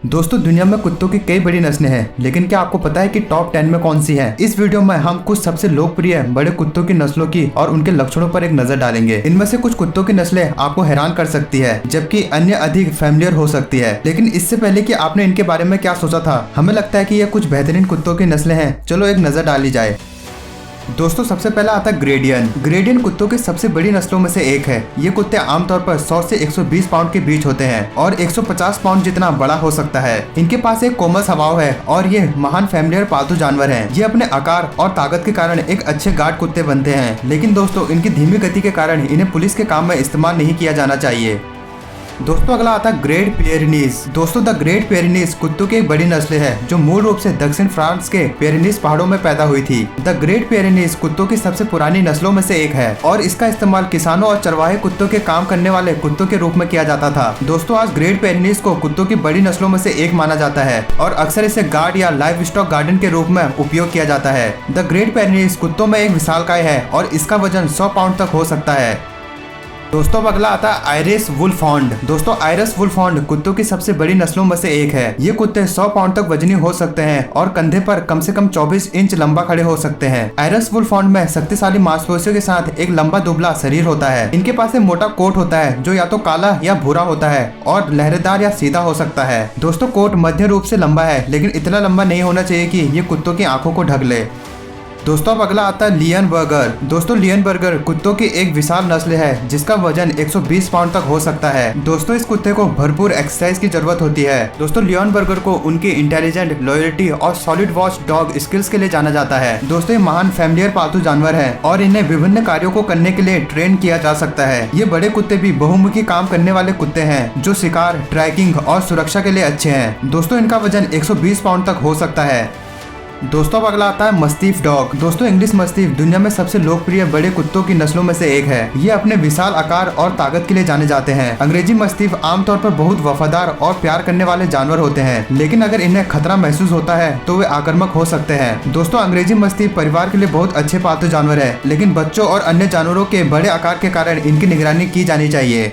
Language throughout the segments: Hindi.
दोस्तों दुनिया में कुत्तों की कई बड़ी नस्लें हैं, लेकिन क्या आपको पता है कि टॉप 10 में कौन सी है? इस वीडियो में हम कुछ सबसे लोकप्रिय बड़े कुत्तों की नस्लों की और उनके लक्षणों पर एक नजर डालेंगे। इनमें से कुछ कुत्तों की नस्लें आपको हैरान कर सकती है, जबकि अन्य अधिक फैमिलियर हो सकती है। लेकिन इससे पहले कि आपने इनके बारे में क्या सोचा था, हमें लगता है कि ये कुछ बेहतरीन कुत्तों की नस्लें हैं। चलो एक नजर डाली जाए। दोस्तों सबसे पहला आता है ग्रेडियन। ग्रेडियन कुत्तों की सबसे बड़ी नस्लों में से एक है। ये कुत्ते आमतौर पर 100 से 120 पाउंड के बीच होते हैं और 150 पाउंड जितना बड़ा हो सकता है। इनके पास एक कोमल स्वभाव है और ये महान फैमिलियर पालतू जानवर हैं। ये अपने आकार और ताकत के कारण एक अच्छे गार्ड कुत्ते बनते हैं, लेकिन दोस्तों इनकी धीमी गति के कारण इन्हें पुलिस के काम में इस्तेमाल नहीं किया जाना चाहिए। दोस्तों अगला आता है ग्रेट पियरेनीज। दोस्तों द ग्रेट पियरेनीज कुत्तों की एक बड़ी नस्ल है जो मूल रूप से दक्षिण फ्रांस के पियरेनीज पहाड़ों में पैदा हुई थी। द ग्रेट पियरेनीज कुत्तों की सबसे पुरानी नस्लों में से एक है और इसका इस्तेमाल किसानों और चरवाहे कुत्तों के काम करने वाले कुत्तों के रूप में किया जाता था। दोस्तों आज ग्रेट पियरेनीज को कुत्तों की बड़ी नस्लों में से एक माना जाता है और अक्सर इसे गार्ड या लाइव स्टॉक गार्डन के रूप में उपयोग किया जाता है। द ग्रेट पियरेनीज कुत्तों में एक विशालकाय है और इसका वजन 100 पाउंड तक हो सकता है। दोस्तों अब अगला आता है आयरिश वुल्फहाउंड। दोस्तों आयरिश वुल्फहाउंड कुत्तों की सबसे बड़ी नस्लों में से एक है। ये कुत्ते 100 पाउंड तक वजनी हो सकते हैं और कंधे पर कम से कम 24 इंच लंबा खड़े हो सकते हैं। आयरिश वुल्फहाउंड में शक्तिशाली मांसपेशियों के साथ एक लंबा दुबला शरीर होता है। इनके पास एक मोटा कोट होता है जो या तो काला या भूरा होता है और लहरेदार या सीधा हो सकता है। दोस्तों कोट मध्य रूप से लंबा है, लेकिन इतना लंबा नहीं होना चाहिए कि ये कुत्तों की आंखों को ढक ले। दोस्तों अब अगला आता है लियनबर्गर। दोस्तों लियनबर्गर कुत्तों की एक विशाल नस्ल है जिसका वजन 120 पाउंड तक हो सकता है। दोस्तों इस कुत्ते को भरपूर एक्सरसाइज की जरूरत होती है। दोस्तों लियनबर्गर को उनकी इंटेलिजेंट, लॉयल्टी और सॉलिड वॉच डॉग स्किल्स के लिए जाना जाता है। दोस्तों ये महान फैमिलियर पालतू जानवर है और इन्हें विभिन्न कार्यों को करने के लिए ट्रेन किया जा सकता है। ये बड़े कुत्ते भी बहुमुखी काम करने वाले कुत्ते हैं जो शिकार, ट्रैकिंग और सुरक्षा के लिए अच्छे हैं। दोस्तों इनका वजन 120 पाउंड तक हो सकता है। दोस्तों अब अगला आता है मस्तीफ डॉग। दोस्तों इंग्लिश मस्तीफ दुनिया में सबसे लोकप्रिय बड़े कुत्तों की नस्लों में से एक है। ये अपने विशाल आकार और ताकत के लिए जाने जाते हैं। अंग्रेजी मस्तीफ आमतौर पर बहुत वफादार और प्यार करने वाले जानवर होते हैं, लेकिन अगर इन्हें खतरा महसूस होता है तो वे आक्रामक हो सकते हैं। दोस्तों अंग्रेजी मस्तीफ परिवार के लिए बहुत अच्छे पालतू जानवर है, लेकिन बच्चों और अन्य जानवरों के बड़े आकार के कारण इनकी निगरानी की जानी चाहिए।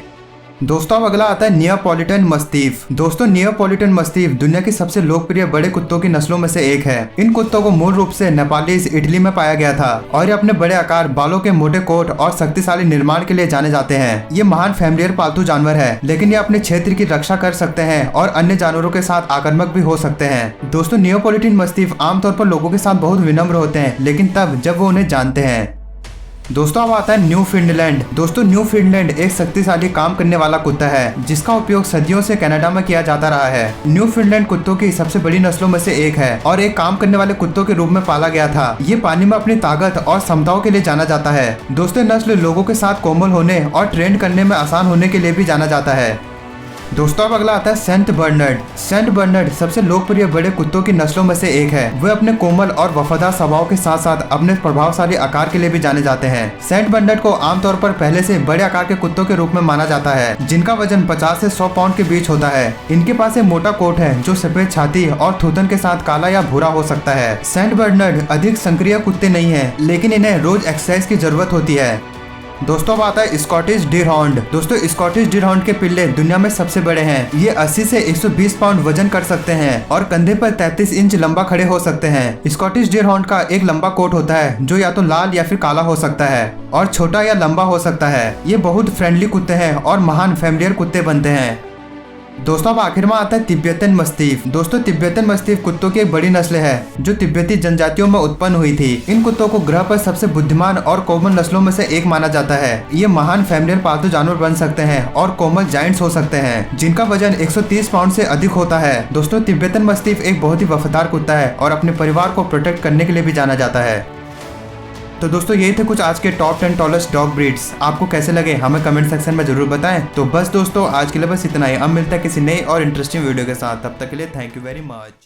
दोस्तों अब अगला आता है नियापोलिटन मस्तीफ। दोस्तों नियापोलिटन मस्तीफ दुनिया की सबसे लोकप्रिय बड़े कुत्तों की नस्लों में से एक है। इन कुत्तों को मूल रूप से नेपालीज इटली में पाया गया था और ये अपने बड़े आकार, बालों के मोटे कोट और शक्तिशाली निर्माण के लिए जाने जाते हैं। ये महान फैमिलियर पालतू जानवर है, लेकिन ये अपने क्षेत्र की रक्षा कर सकते हैं और अन्य जानवरों के साथ आक्रामक भी हो सकते हैं। दोस्तों नियापोलिटन मस्तीफ आमतौर पर लोगों के साथ बहुत विनम्र होते हैं, लेकिन तब जब वो उन्हें जानते हैं। दोस्तों अब आता है न्यूफील्डलैंड। दोस्तों न्यूफील्डलैंड एक शक्तिशाली काम करने वाला कुत्ता है जिसका उपयोग सदियों से कनाडा में किया जाता रहा है। न्यूफील्डलैंड कुत्तों की सबसे बड़ी नस्लों में से एक है और एक काम करने वाले कुत्तों के रूप में पाला गया था। ये पानी में अपनी ताकत और क्षमताओं के लिए जाना जाता है। दोस्तों नस्ल लोगों के साथ कोमल होने और ट्रेन करने में आसान होने के लिए भी जाना जाता है। दोस्तों अब अगला आता है सेंट बर्नार्ड। सेंट बर्नार्ड सबसे लोकप्रिय बड़े कुत्तों की नस्लों में से एक है। वे अपने कोमल और वफादार स्वभाव के साथ साथ अपने प्रभावशाली आकार के लिए भी जाने जाते हैं। सेंट बर्नार्ड को आमतौर पर पहले से बड़े आकार के कुत्तों के रूप में माना जाता है, जिनका वजन 50 से 100 पाउंड के बीच होता है। इनके पास एक मोटा कोट है जो सफेद छाती और थूथन के साथ काला या भूरा हो सकता है। सेंट बर्नार्ड अधिक सक्रिय कुत्ते नहीं है, लेकिन इन्हें रोज एक्सरसाइज की जरूरत होती है। दोस्तों अब आता है स्कॉटिश डीरहाउंड। दोस्तों स्कॉटिश डीरहाउंड के पिल्ले दुनिया में सबसे बड़े हैं। ये 80 से 120 पाउंड वजन कर सकते हैं और कंधे पर 33 इंच लंबा खड़े हो सकते हैं। स्कॉटिश डीरहाउंड का एक लंबा कोट होता है जो या तो लाल या फिर काला हो सकता है और छोटा या लंबा हो सकता है। ये बहुत फ्रेंडली कुत्ते हैं और महान फैमिलियर कुत्ते बनते हैं। दोस्तों अब आखिर में आता है तिब्बतन मस्तीफ। दोस्तों तिब्बतन मस्तीफ कुत्तों की एक बड़ी नस्ल है जो तिब्बती जनजातियों में उत्पन्न हुई थी। इन कुत्तों को ग्रह पर सबसे बुद्धिमान और कोमल नस्लों में से एक माना जाता है। ये महान फैमिलियर पालतू जानवर बन सकते हैं और कोमल जायंट्स हो सकते हैं जिनका वजन 130 पाउंड से अधिक होता है। दोस्तों तिब्बतन मस्तीफ एक बहुत ही वफादार कुत्ता है और अपने परिवार को प्रोटेक्ट करने के लिए भी जाना जाता है। तो दोस्तों यही थे कुछ आज के टॉप 10 टॉलेस्ट डॉग ब्रीड्स। आपको कैसे लगे हमें कमेंट सेक्शन में जरूर बताएं। तो बस दोस्तों आज के लिए बस इतना ही। अब मिलता है किसी नई और इंटरेस्टिंग वीडियो के साथ। तब तक के लिए थैंक यू वेरी मच।